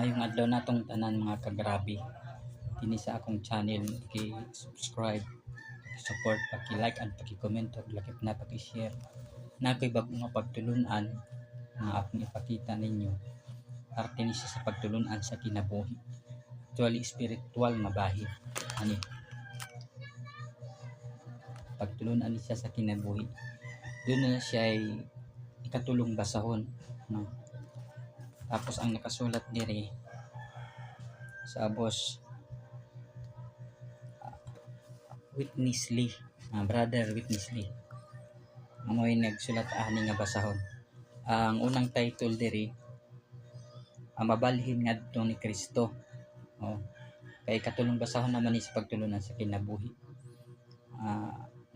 Ngayong adlaw natong tanan mga kagrabe kini sa akong channel, paki-subscribe, paki-support, paki-like and paki-comment ug lakip na paki-share. Nakoy bag mga pagtulun-an nga akong ipakita ninyo. Parte ni siya sa pagtulun-an sa kinabuhi. Actually spiritual nga bahin. Ani pagtulun-an ni siya sa kinabuhi. Doon na siya ay ikatulong basahon, no? Tapos ang nakasulat diri sa boss Witness Lee, brother Witness Lee. Amoy nagsulat ani nga basahon. Ang unang title diri, ang mabalhin ngadto ni Kristo. Oh, kay katulong basahon naman ni sa pagtulunan sa kinabuhi.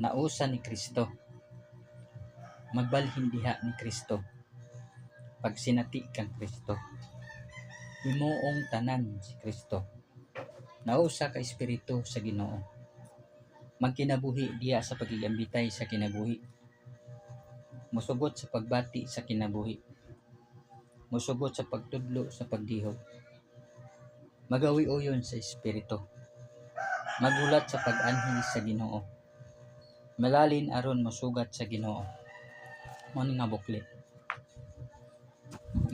Nausa ni Kristo. Magbalhin diha ni Kristo. Pag sinati kang Kristo, himuong tanan si Kristo. Nausa ka espiritu sa Ginoo. Magkinabuhi diya sa pagigambitay sa kinabuhi. Musugot sa pagbati sa kinabuhi. Musugot sa pagtudlo sa pagdihog. Magawi-uyon sa espiritu. Magulat sa pag-anhi sa Ginoo. Malalin aron masugat sa Ginoo. Mao nga buklit.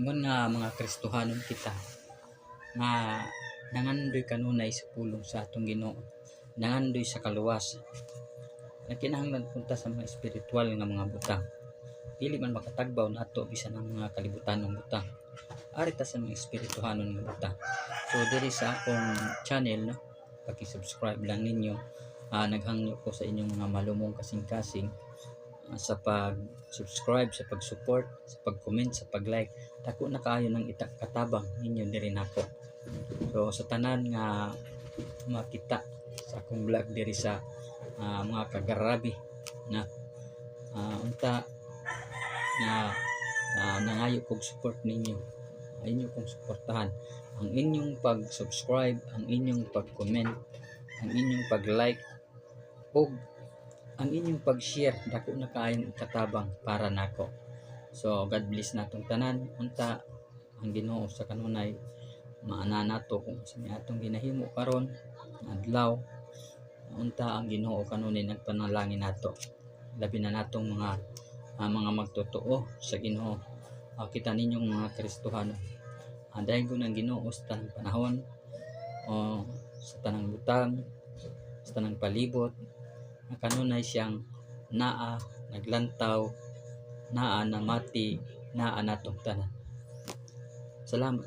Ingon nga mga Kristohanon kita nga nangandoy kanunay sa pulong sa atong Ginoo. Nangandoy sa kaluwas. Nagkinahanglan punta sa mga espiritual nga mga butang. Dili man makatagbaw nato bisan ang mga kalibutanong butang. Ari ta sa mga espirituhanon nga butang. So diri sa akong channel, no, paki-subscribe lang ninyo. Naghangyo ko sa inyong mga malumong kasing-kasing sa pag-subscribe, sa pag-support, sa pag-comment, sa pag-like. Dako na kaayo ng katabang ninyo diri nako. So sa tanan nga makita sa akong vlog diri sa mga kagarabi na unta na nangayo kog support ninyo, inyo kong suportahan ang inyong pag-subscribe, ang inyong pag-comment, ang inyong pag-like ug ang inyong pag-share. Dako na kaayong katabang para nako. So God bless natong tanan. Unta ang Ginoo sa kanunay maana nato kung sa atong ginahimo karon adlaw. Unta ang Ginoo kanunay nagpanalangin nato, labi na natong mga magtotoo sa Ginoo. Kita ninyong mga Kristohano, dahil ko ng Ginoo sa tanang panahon, sa tanang butang, sa tanang palibot, kanunay siyang naa naglantaw, naa namati, naa natong tanan. Salamat